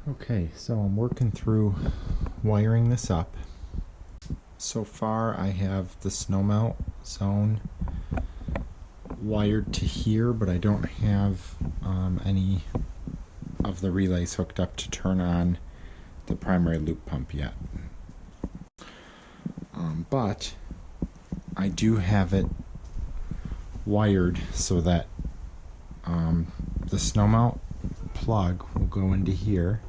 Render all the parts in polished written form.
Okay, so I'm working through wiring this up. So far I have the Snowmelt zone wired to here, but I don't have any of the relays hooked up to turn on the primary loop pump yet. But I do have it wired so that the Snowmelt plug will go into here.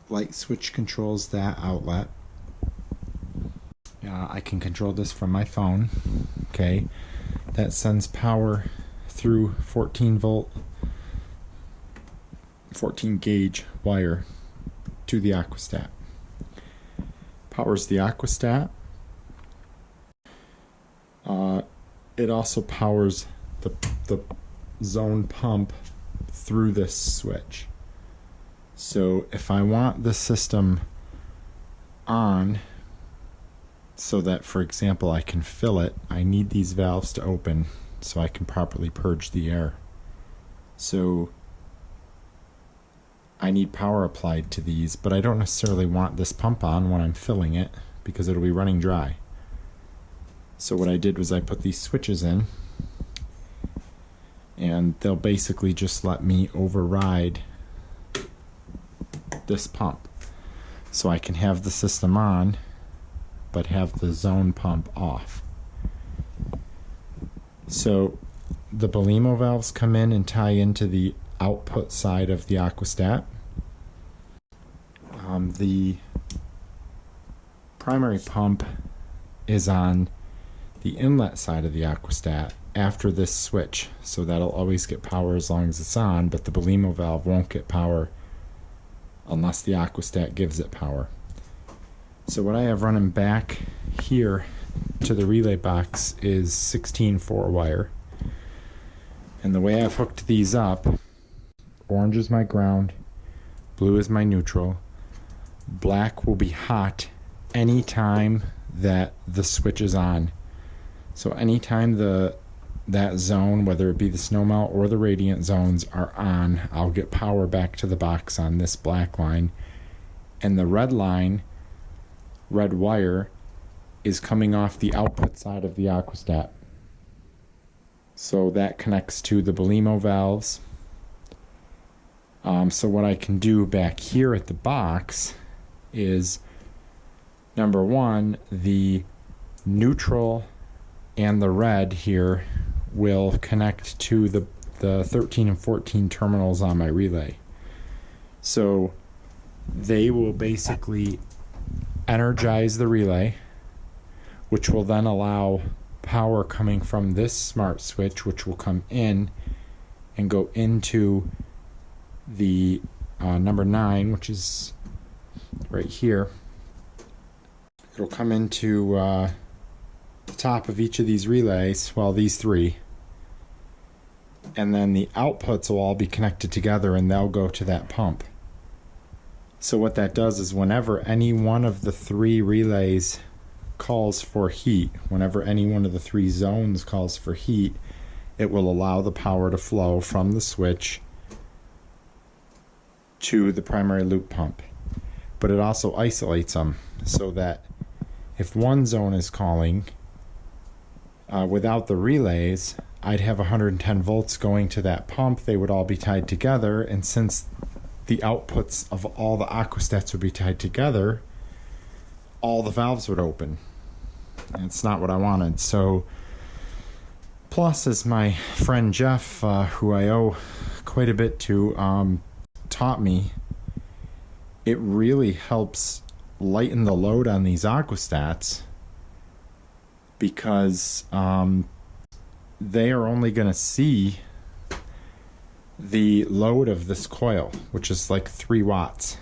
Light switch controls that outlet. I can control this from my phone. Okay, that sends power through 14 volt 14 gauge wire to the aquastat. Powers the aquastat. It also powers the zone pump through this switch. So if I want the system on so that, for example, I can fill it, I need these valves to open so I can properly purge the air. So I need power applied to these, but I don't necessarily want this pump on when I'm filling it because it'll be running dry. So what I did was I put these switches in, and they'll basically just let me override this pump. So I can have the system on, but have the zone pump off. So the Belimo valves come in and tie into the output side of the aquastat. The primary pump is on the inlet side of the aquastat after this switch, so that'll always get power as long as it's on, but the Belimo valve won't get power unless the aquastat gives it power. So what I have running back here to the relay box is 16-4 wire, and the way I've hooked these up, orange is my ground, blue is my neutral, black will be hot anytime that the switch is on. So anytime that zone, whether it be the Snowmelt or the radiant zones, are on, I'll get power back to the box on this black line. And the red line, red wire, is coming off the output side of the aquastat. So that connects to the Belimo valves. So what I can do back here at the box is, number one, the neutral and the red here will connect to the 13 and 14 terminals on my relay. So they will basically energize the relay, which will then allow power coming from this smart switch, which will come in and go into the number 9, which is right here. It'll come into the top of each of these relays, well, these three, and then the outputs will all be connected together and they'll go to that pump. So what that does is whenever any one of the three relays calls for heat, whenever any one of the three zones calls for heat, it will allow the power to flow from the switch to the primary loop pump. But it also isolates them so that if one zone is calling, without the relays, I'd have 110 volts going to that pump. They would all be tied together, and since the outputs of all the aquastats would be tied together, all the valves would open. And it's not what I wanted. So, plus, as my friend Jeff, who I owe quite a bit to, taught me, it really helps lighten the load on these aquastats, because they are only going to see the load of this coil, which is like 3 watts,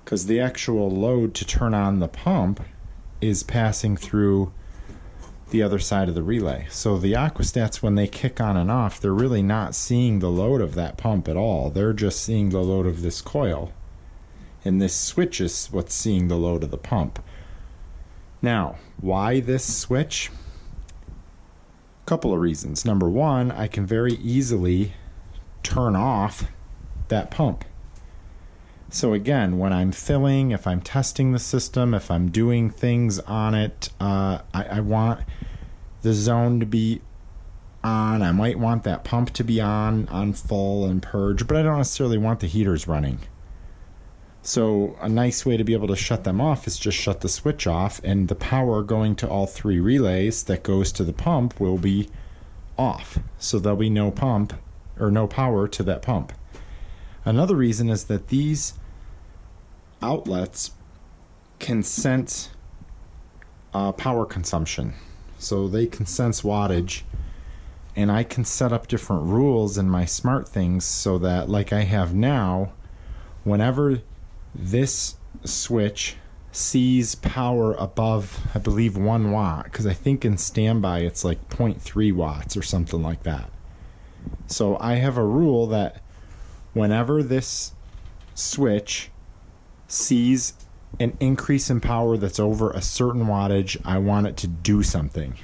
because the actual load to turn on the pump is passing through the other side of the relay. So the aquastats, when they kick on and off, they're really not seeing the load of that pump at all. They're just seeing the load of this coil, and this switch is what's seeing the load of the pump. Now, why this switch? A couple of reasons. Number one, I can very easily turn off that pump. So again, when I'm filling, if I'm testing the system, if I'm doing things on it, I want the zone to be on. I might want that pump to be on full and purge, but I don't necessarily want the heaters running. So a nice way to be able to shut them off is just shut the switch off, and the power going to all three relays that goes to the pump will be off. So there'll be no pump or no power to that pump. Another reason is that these outlets can sense power consumption. So they can sense wattage, and I can set up different rules in my smart things so that, like I have now, whenever this switch sees power above, I believe, 1 watt, because I think in standby it's like 0.3 watts or something like that. So I have a rule that whenever this switch sees an increase in power that's over a certain wattage, I want it to do something.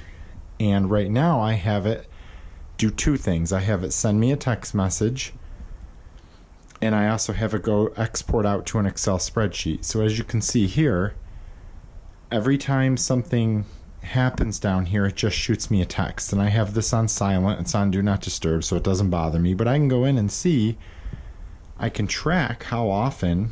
And right now I have it do two things. I have it send me a text message, and I also have it go export out to an Excel spreadsheet. So as you can see here, every time something happens down here, it just shoots me a text. And I have this on silent. It's on do not disturb, so it doesn't bother me. But I can go in and see, I can track how often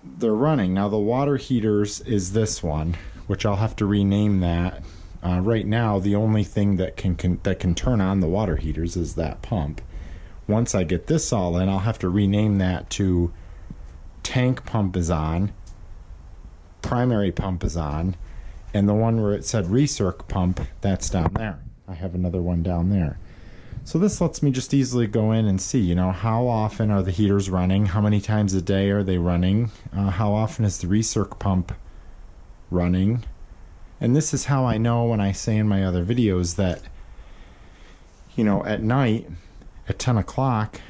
they're running. Now the water heaters is this one, which I'll have to rename that. Right now, the only thing that can turn on the water heaters is that pump. Once I get this all in, I'll have to rename that to tank pump is on, primary pump is on, and the one where it said recirc pump, that's down there. I have another one down there. So this lets me just easily go in and see, you know, how often are the heaters running, how many times a day are they running, how often is the recirc pump running. And this is how I know, when I say in my other videos, that, you know, at night at 10 o'clock,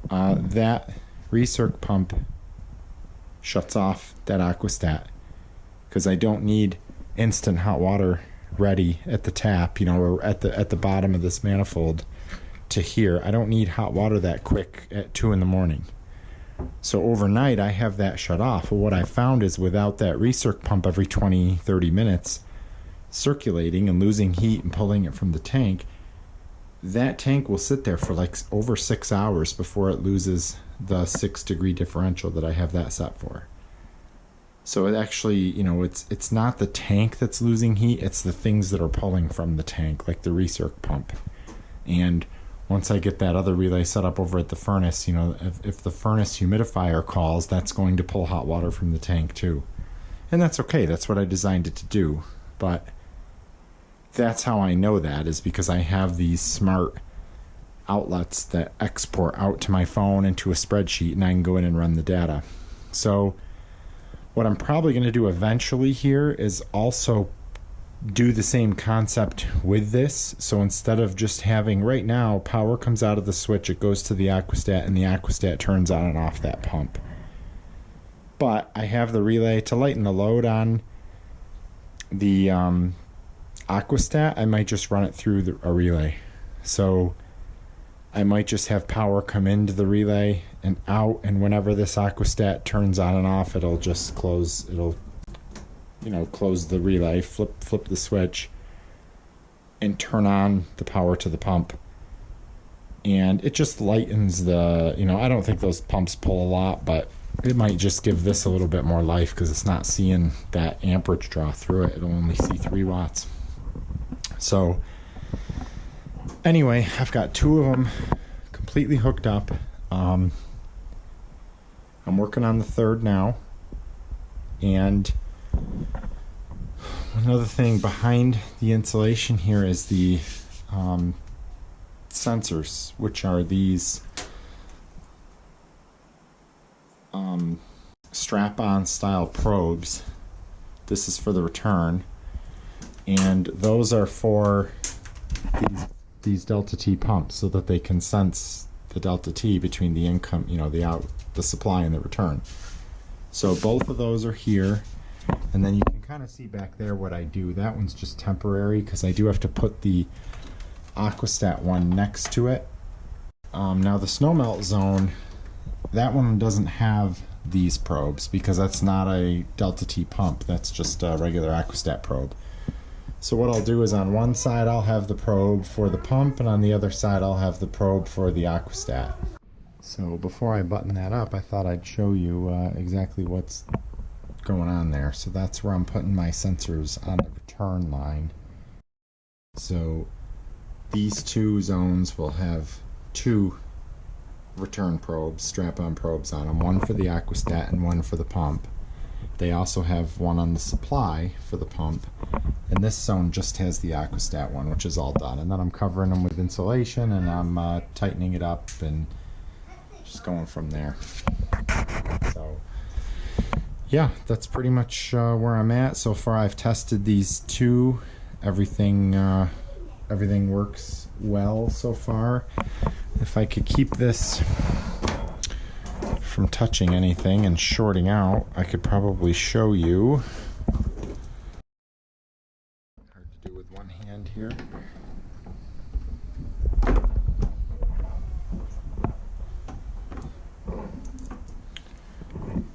that recirc pump shuts off that aquastat, because I don't need instant hot water ready at the tap, you know, or at the bottom of this manifold to here. I don't need hot water that quick at 2 in the morning. So overnight I have that shut off. Well, what I found is without that recirc pump every 20-30 minutes circulating and losing heat and pulling it from the tank, that tank will sit there for like over 6 hours before it loses the 6-degree differential that I have that set for. So it actually, you know, it's not the tank that's losing heat, it's the things that are pulling from the tank, like the recirc pump. And once I get that other relay set up over at the furnace, you know, if the furnace humidifier calls, that's going to pull hot water from the tank too. And that's okay, that's what I designed it to do. But that's how I know that, is because I have these smart outlets that export out to my phone into a spreadsheet, and I can go in and run the data. So what I'm probably going to do eventually here is also do the same concept with this. So instead of just having, right now, power comes out of the switch, it goes to the aquastat, and the aquastat turns on and off that pump. But I have the relay to lighten the load on the aquastat. I might just run it through a relay. So I might just have power come into the relay and out, and whenever this aquastat turns on and off, it'll just close, it'll, you know, close the relay, flip the switch, and turn on the power to the pump. And it just lightens the, you know, I don't think those pumps pull a lot, but it might just give this a little bit more life because it's not seeing that amperage draw through it. It'll only see 3 watts. So anyway, I've got 2 of them completely hooked up. I'm working on the 3rd now. And another thing behind the insulation here is the sensors, which are these strap-on style probes. This is for the return, and those are for these delta T pumps, so that they can sense the delta T between the income, you know, the supply and the return. So both of those are here, and then you can kind of see back there what I do. That one's just temporary because I do have to put the aquastat one next to it. Now the Snowmelt zone, that one doesn't have these probes because that's not a Delta T pump. That's just a regular Aquastat probe. So what I'll do is on one side I'll have the probe for the pump, and on the other side I'll have the probe for the Aquastat. So before I button that up, I thought I'd show you exactly what's going on there. So that's where I'm putting my sensors on the return line. So these two zones will have two return probes, strap-on probes on them, one for the Aquastat and one for the pump. They also have one on the supply for the pump, and this zone just has the Aquastat one, which is all done. And then I'm covering them with insulation, and I'm tightening it up and just going from there. So yeah, that's pretty much where I'm at so far. I've tested these two. Everything works well so far. If I could keep this from touching anything and shorting out, I could probably show you. Hard to do with one hand here.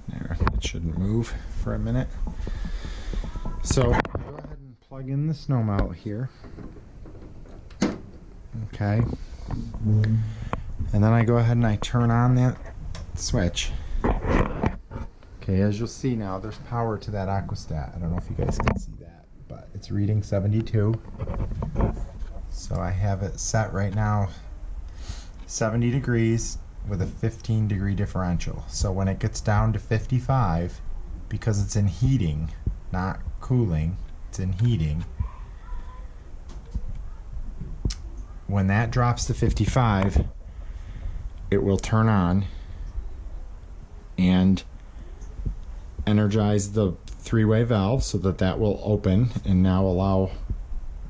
There, it shouldn't move for a minute. So go ahead and plug in the Snowmelt here. Okay. And then I go ahead and I turn on that switch. Okay, as you'll see now, there's power to that Aquastat. I don't know if you guys can see that, but it's reading 72. So I have it set right now 70 degrees with a 15-degree differential. So when it gets down to 55, because it's in heating, not cooling, it's in heating, when that drops to 55, it will turn on and energize the three-way valve so that that will open and now allow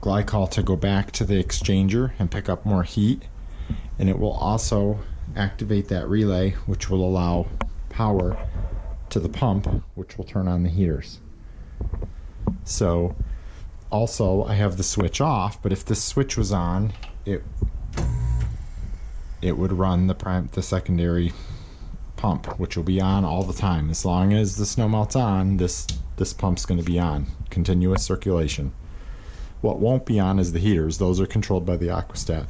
glycol to go back to the exchanger and pick up more heat. And it will also activate that relay, which will allow power to the pump, which will turn on the heaters. So also I have the switch off, but if this switch was on, it would run the secondary pump, which will be on all the time. As long as the Snowmelt's on, this pump's going to be on, continuous circulation. What won't be on is the heaters. Those are controlled by the Aquastat.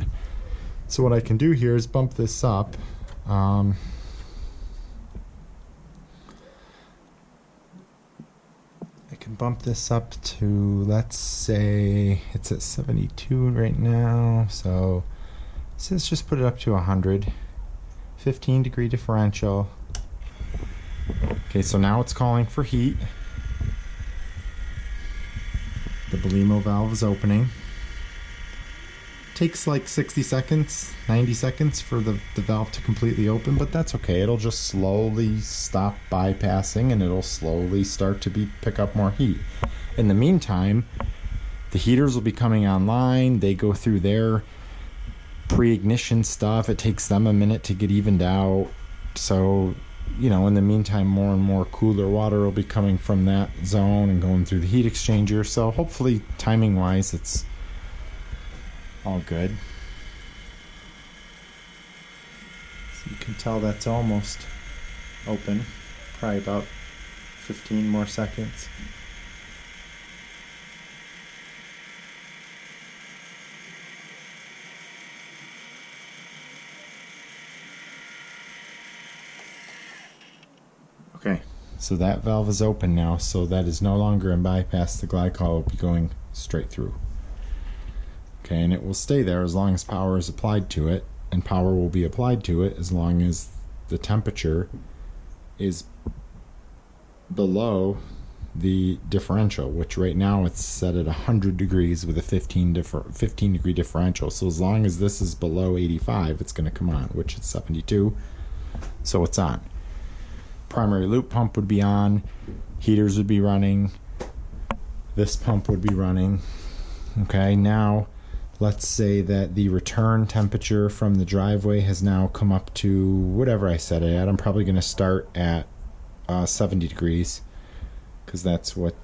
So what I can do here is bump this up. I can bump this up to, let's say it's at 72 right now, so let's just put it up to 100. 15-degree differential. Okay, so now it's calling for heat. The Belimo valve is opening. Takes like 60 seconds, 90 seconds for the valve to completely open, but that's okay. It'll just slowly stop bypassing and it'll slowly start to pick up more heat. In the meantime, the heaters will be coming online. They go through their pre-ignition stuff. It takes them a minute to get evened out. So, you know, in the meantime, more and more cooler water will be coming from that zone and going through the heat exchanger. So hopefully, timing-wise, it's all good. So you can tell that's almost open. Probably about 15 more seconds. Okay, so that valve is open now, so that is no longer in bypass. The glycol will be going straight through. Okay, and it will stay there as long as power is applied to it, and power will be applied to it as long as the temperature is below the differential, which right now it's set at 100 degrees with a 15 degree differential. So as long as this is below 85, it's going to come on, which is 72, so it's on. Primary loop pump would be on, heaters would be running, this pump would be running. Okay, now let's say that the return temperature from the driveway has now come up to whatever I set it at. I'm probably going to start at 70 degrees because that's what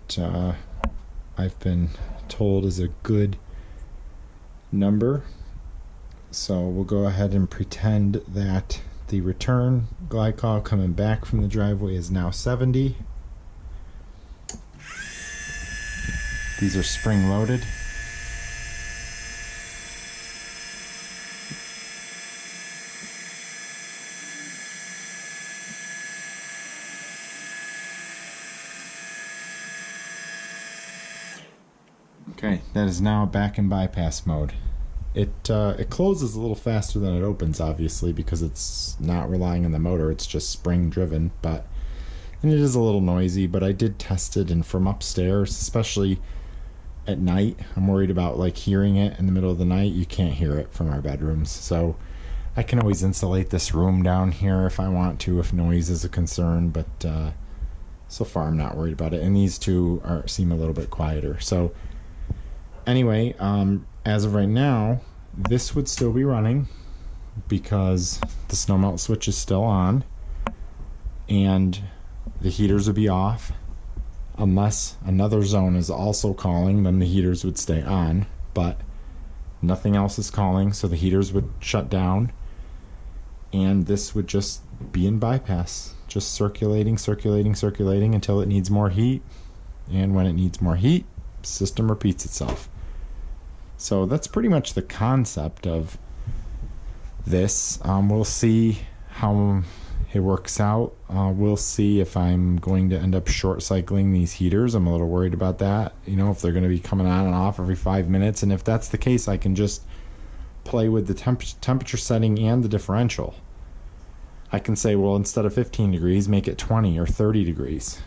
I've been told is a good number So we'll go ahead and pretend that the return glycol coming back from the driveway is now 70. These are spring loaded. Okay, that is now back in bypass mode. It closes a little faster than it opens, obviously, because it's not relying on the motor. It's just spring driven, and it is a little noisy, but I did test it, and from upstairs, especially at night, I'm worried about like hearing it in the middle of the night. You can't hear it from our bedrooms, so I can always insulate this room down here if I want to, if noise is a concern, but so far I'm not worried about it. And these two seem a little bit quieter. So anyway, as of right now, this would still be running because the Snowmelt switch is still on, and the heaters would be off. Unless another zone is also calling, then the heaters would stay on, but nothing else is calling, so the heaters would shut down, and this would just be in bypass, just circulating until it needs more heat, and when it needs more heat, system repeats itself. So that's pretty much the concept of this. We'll see how it works out. We'll see if I'm going to end up short cycling these heaters. I'm a little worried about that, you know, if they're going to be coming on and off every 5 minutes. And if that's the case, I can just play with the temperature setting and the differential. I can say, well, instead of 15 degrees, make it 20 or 30 degrees,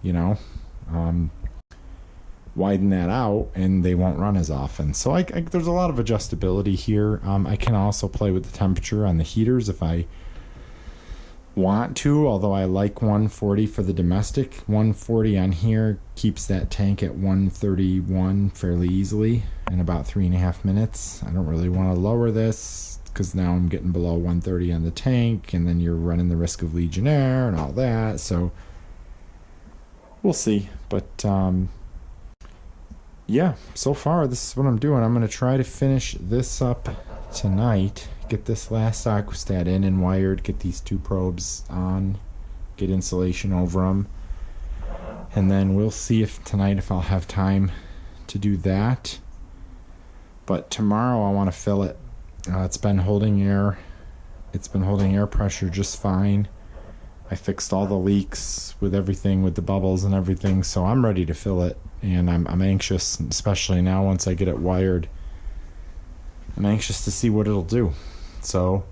you know, widen that out and they won't run as often. So there's a lot of adjustability here. I can also play with the temperature on the heaters if I want to, although I like 140 for the domestic. 140 on here keeps that tank at 131 fairly easily in about 3.5 minutes. I don't really want to lower this because now I'm getting below 130 on the tank, and then you're running the risk of Legionnaire and all that. So we'll see. But yeah, so far this is what I'm doing. I'm going to try to finish this up tonight, get this last aquastat in and wired, get these two probes on, get insulation over them, and then we'll see if tonight if I'll have time to do that. But tomorrow I want to fill it. It's been holding air pressure just fine. I fixed all the leaks with everything, with the bubbles and everything, so I'm ready to fill it, and I'm anxious, especially now once I get it wired. I'm anxious to see what it'll do. So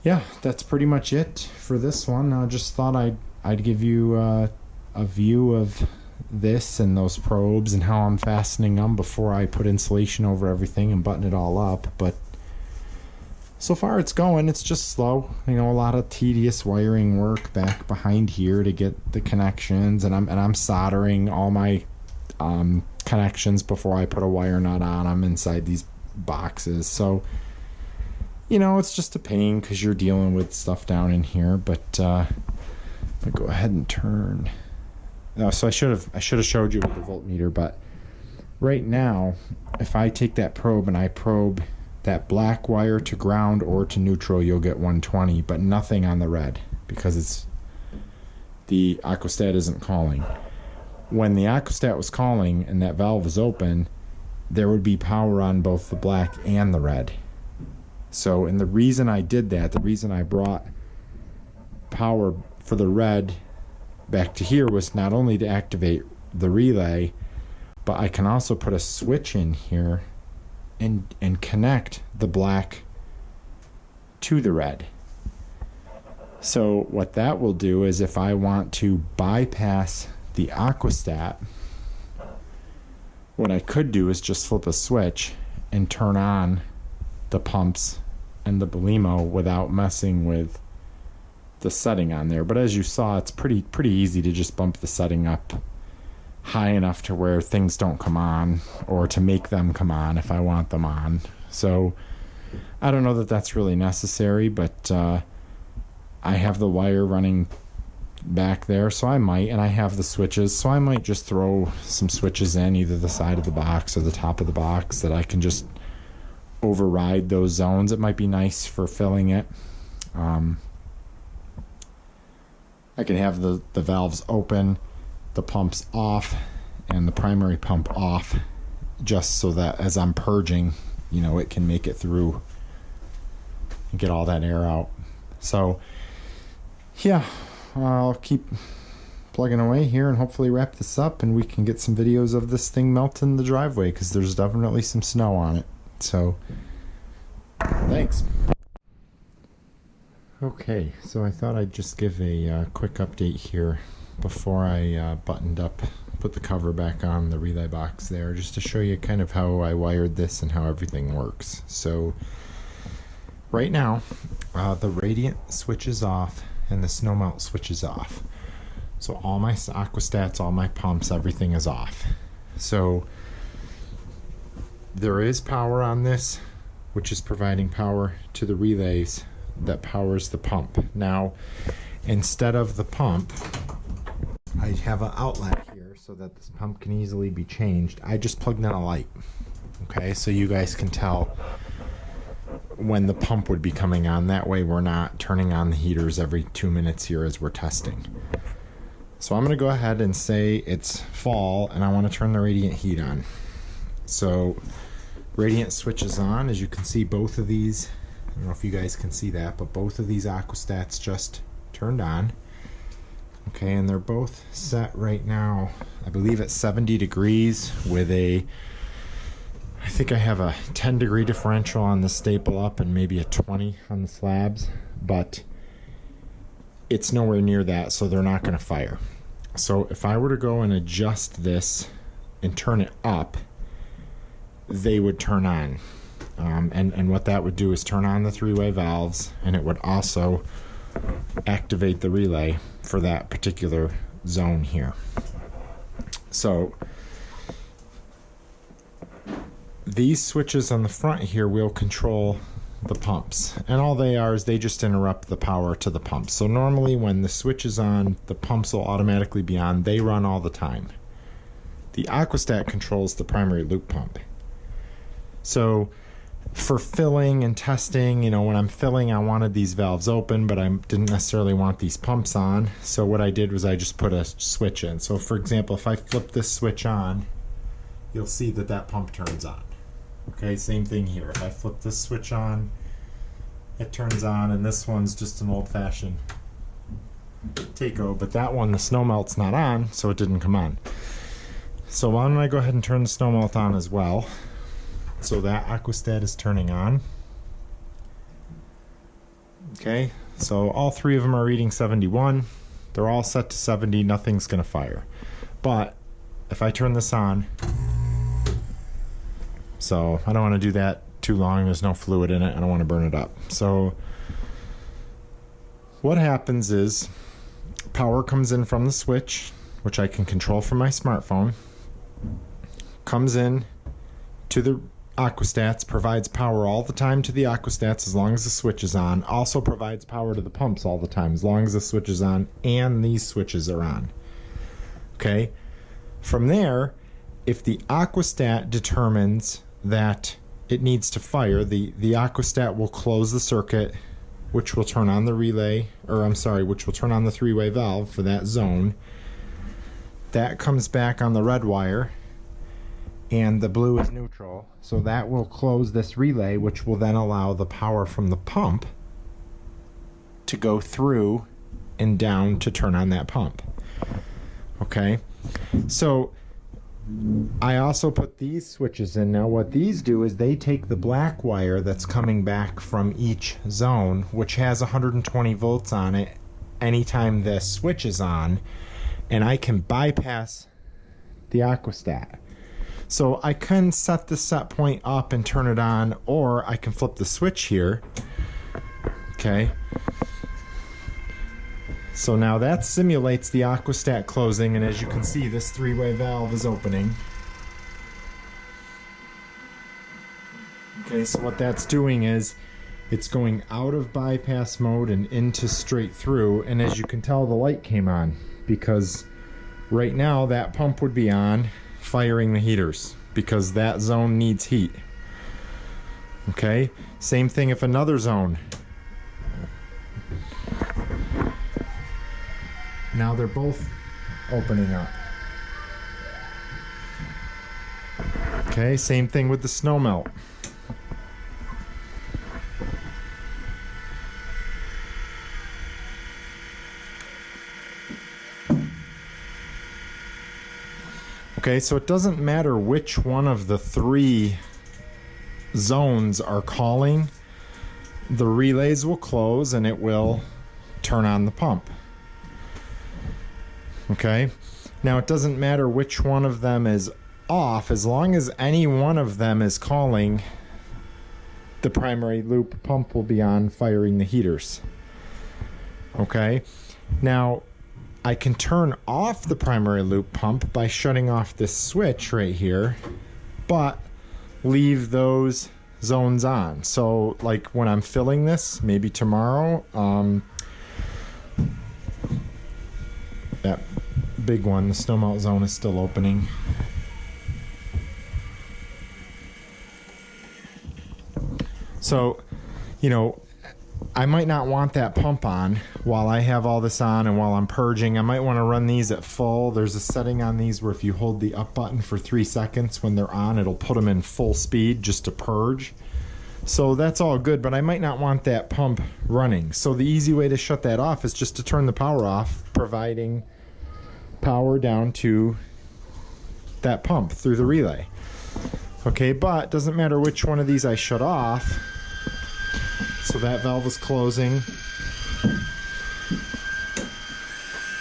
yeah, that's pretty much it for this one. I just thought I'd give you a view of this and those probes and how I'm fastening them before I put insulation over everything and button it all up. But so far it's going. It's just slow, you know, a lot of tedious wiring work back behind here to get the connections, and I'm soldering all my connections before I put a wire nut on them inside these boxes. So, you know, it's just a pain because you're dealing with stuff down in here. But I'll go ahead and turn. So I should have showed you with the voltmeter, but right now, if I take that probe and I probe that black wire to ground or to neutral, you'll get 120, but nothing on the red because the aquastat isn't calling. When the aquastat was calling and that valve was open, there would be power on both the black and the red. So, and the reason I did that, the reason I brought power for the red back to here was not only to activate the relay, but I can also put a switch in here and connect the black to the red. So what that will do is if I want to bypass the aquastat, what I could do is just flip a switch and turn on the pumps and the Belimo without messing with the setting on there. But as you saw, it's pretty easy to just bump the setting up high enough to where things don't come on, or to make them come on if I want them on. So I don't know that that's really necessary, but I have the wire running back there, so I might, and I have the switches, so I might just throw some switches in either the side of the box or the top of the box that I can just override those zones. It might be nice for filling it. I could have the valves open, the pumps off, and the primary pump off, just so that as I'm purging, you know, it can make it through and get all that air out. So yeah, I'll keep plugging away here and hopefully wrap this up and we can get some videos of this thing melting in the driveway, because there's definitely some snow on it. So thanks. Okay, so I thought I'd just give a quick update here before I put the cover back on the relay box there, just to show you kind of how I wired this and how everything works. So right now, the radiant switch is off and the Snowmelt switch is off. So all my aquastats, all my pumps, everything is off. So there is power on this, which is providing power to the relays that powers the pump. Now, instead of the pump, I have an outlet here so that this pump can easily be changed. I just plugged in a light, okay, so you guys can tell when the pump would be coming on. That way we're not turning on the heaters every 2 minutes here as we're testing. So I'm going to go ahead and say it's fall and I want to turn the radiant heat on. So radiant switch is on. As you can see, both of these, I don't know if you guys can see that, but both of these aquastats just turned on. Okay, and they're both set right now, I believe at 70 degrees with a, I think I have a 10-degree differential on the staple up and maybe a 20 on the slabs, but it's nowhere near that, so they're not going to fire. So if I were to go and adjust this and turn it up, they would turn on. And what that would do is turn on the three-way valves, and it would also activate the relay for that particular zone here. So these switches on the front here will control the pumps, and all they are is they just interrupt the power to the pumps. So normally when the switch is on, the pumps will automatically be on. They run all the time. The aquastat controls the primary loop pump. So for filling and testing, you know, when I'm filling, I wanted these valves open, but I didn't necessarily want these pumps on. So what I did was I just put a switch in. So for example, if I flip this switch on, you'll see that that pump turns on. Okay, same thing here. If I flip this switch on, it turns on, and this one's just an old-fashioned take-o, but that one, the Snowmelt's not on, so it didn't come on. So why don't I go ahead and turn the Snowmelt on as well. So that aquastat is turning on. Okay, so all three of them are reading 71. They're all set to 70, nothing's gonna fire. But if I turn this on, so I don't want to do that too long, there's no fluid in it, I don't want to burn it up. So what happens is power comes in from the switch, which I can control from my smartphone, comes in to the aquastats, provides power all the time to the aquastats as long as the switch is on, also provides power to the pumps all the time as long as the switch is on and these switches are on. Okay, from there, if the aquastat determines that it needs to fire, the aquastat will close the circuit, which will turn on the relay, or I'm sorry, which will turn on the three-way valve for that zone. That comes back on the red wire, and the blue is neutral, so that will close this relay, which will then allow the power from the pump to go through and down to turn on that pump. Okay, so I also put these switches in. Now what these do is they take the black wire that's coming back from each zone, which has 120 volts on it anytime this switch is on, and I can bypass the aquastat. So I can set the set point up and turn it on, or I can flip the switch here. Okay, so now that simulates the aquastat closing, and as you can see, this three-way valve is opening. Okay, so what that's doing is it's going out of bypass mode and into straight through, and as you can tell, the light came on because right now that pump would be on firing the heaters because that zone needs heat. Okay, same thing if another zone. Now they're both opening up. Okay, same thing with the Snowmelt. Okay, so it doesn't matter which one of the three zones are calling, the relays will close and it will turn on the pump. Okay, now it doesn't matter which one of them is off, as long as any one of them is calling, the primary loop pump will be on, firing the heaters. Okay, now I can turn off the primary loop pump by shutting off this switch right here, but leave those zones on. So like when I'm filling this, maybe tomorrow, that big one, the Snowmelt zone, is still opening. So, you know, I might not want that pump on while I have all this on and while I'm purging. I might want to run these at full. There's a setting on these where if you hold the up button for 3 seconds when they're on, it'll put them in full speed just to purge. So that's all good, but I might not want that pump running. So the easy way to shut that off is just to turn the power off, providing power down to that pump through the relay. Okay, but it doesn't matter which one of these I shut off. So that valve is closing.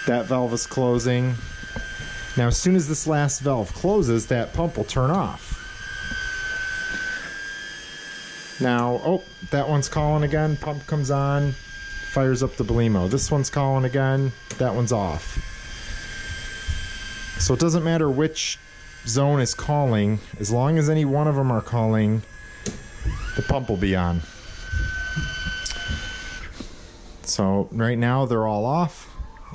That valve is closing. Now as soon as this last valve closes, that pump will turn off. Now, oh, that one's calling again. Pump comes on, fires up the Belimo. This one's calling again. That one's off. So it doesn't matter which zone is calling, as long as any one of them are calling, the pump will be on. So right now they're all off.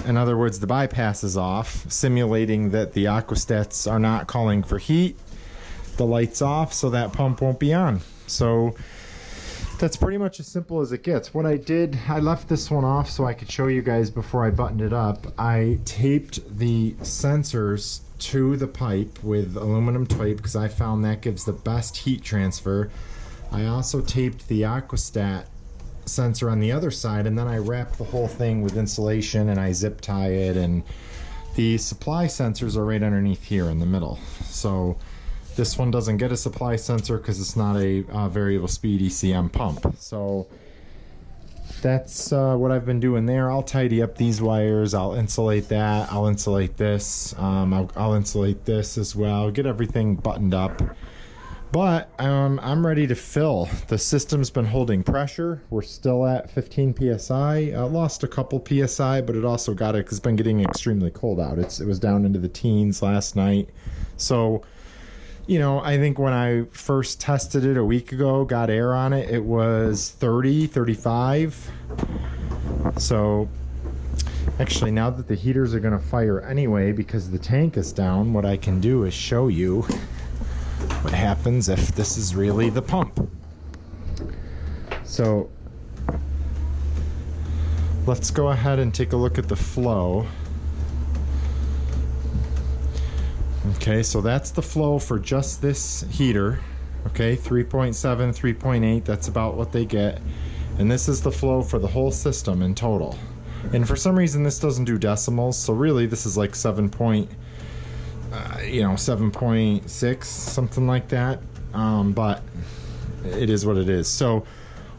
In other words, the bypass is off, simulating that the aquastats are not calling for heat. The light's off, so that pump won't be on. So that's pretty much as simple as it gets. What I did, I left this one off so I could show you guys before I buttoned it up. I taped the sensors to the pipe with aluminum tape because I found that gives the best heat transfer. I also taped the aquastat sensor on the other side, and then I wrapped the whole thing with insulation and I zip tie it, and the supply sensors are right underneath here in the middle. So this one doesn't get a supply sensor because it's not a variable speed ECM pump. So that's what I've been doing there. I'll tidy up these wires, I'll insulate that, I'll insulate this, I'll insulate this as well, get everything buttoned up. But I'm ready to fill. The system's been holding pressure. We're still at 15 psi. Lost a couple psi, but it also got it because it's been getting extremely cold out. It was down into the teens last night. So, you know, I think when I first tested it a week ago, got air on it, it was 30, 35. So actually, now that the heaters are going to fire anyway because the tank is down, what I can do is show you what happens if this is really the pump. So let's go ahead and take a look at the flow. Okay, so that's the flow for just this heater. Okay, 3.7, 3.8, that's about what they get. And this is the flow for the whole system in total. And for some reason this doesn't do decimals, so really this is like 7.6, something like that. But it is what it is. So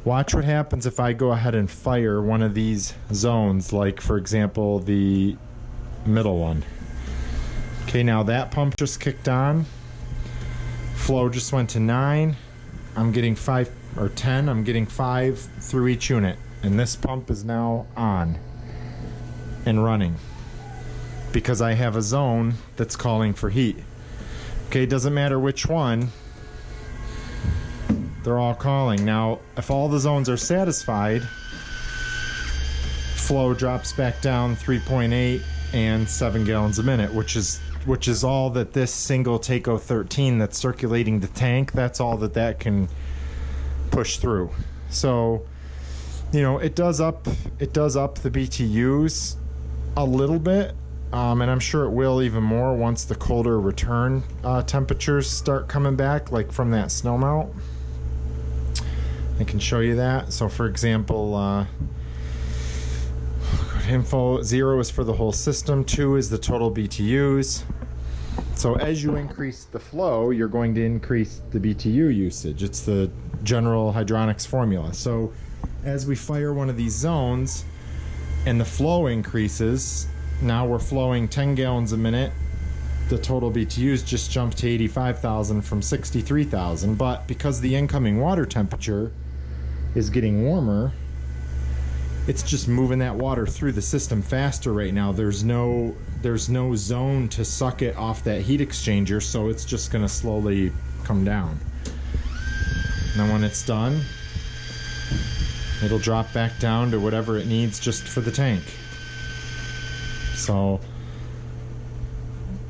watch what happens if I go ahead and fire one of these zones, like for example the middle one. Okay, now that pump just kicked on. Flow just went to 9. I'm getting 5 or 10. I'm getting 5 through each unit. And this pump is now on and running because I have a zone that's calling for heat. Okay, it doesn't matter which one. They're all calling. Now, if all the zones are satisfied, flow drops back down 3.8 and 7 gallons a minute, which is all that this single Takeo 13 that's circulating the tank, that's all that can push through. So, you know, it does up the BTUs a little bit, and I'm sure it will even more once the colder return temperatures start coming back, like from that snow melt. I can show you that. So for example, info 0 is for the whole system, 2 is the total BTUs. So as you increase the flow, you're going to increase the BTU usage. It's the general hydronics formula. So as we fire one of these zones and the flow increases, now we're flowing 10 gallons a minute, the total BTUs just jumped to 85,000 from 63,000. But because the incoming water temperature is getting warmer, it's just moving that water through the system faster right now. There's no zone to suck it off that heat exchanger, so it's just going to slowly come down. And then when it's done, it'll drop back down to whatever it needs just for the tank. So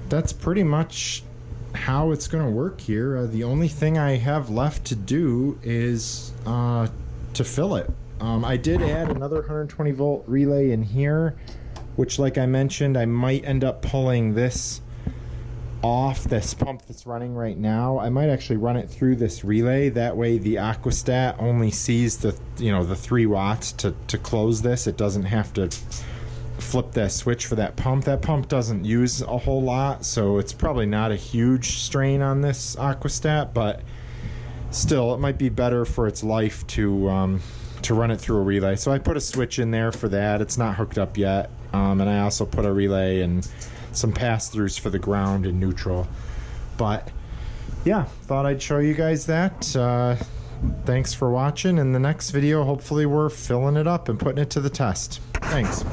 that's pretty much how it's going to work here. The only thing I have left to do is to fill it. I did add another 120 volt relay in here, which, like I mentioned, I might end up pulling this off, this pump that's running right now. I might actually run it through this relay. That way the aquastat only sees the, you know, the 3 watts to close this. It doesn't have to flip that switch for that pump. That pump doesn't use a whole lot, so it's probably not a huge strain on this aquastat, but still it might be better for its life to run it through a relay. So I put a switch in there for that. It's not hooked up yet, and I also put a relay and some pass-throughs for the ground and neutral. But yeah, thought I'd show you guys that. Thanks for watching. In the next video, hopefully we're filling it up and putting it to the test. Thanks.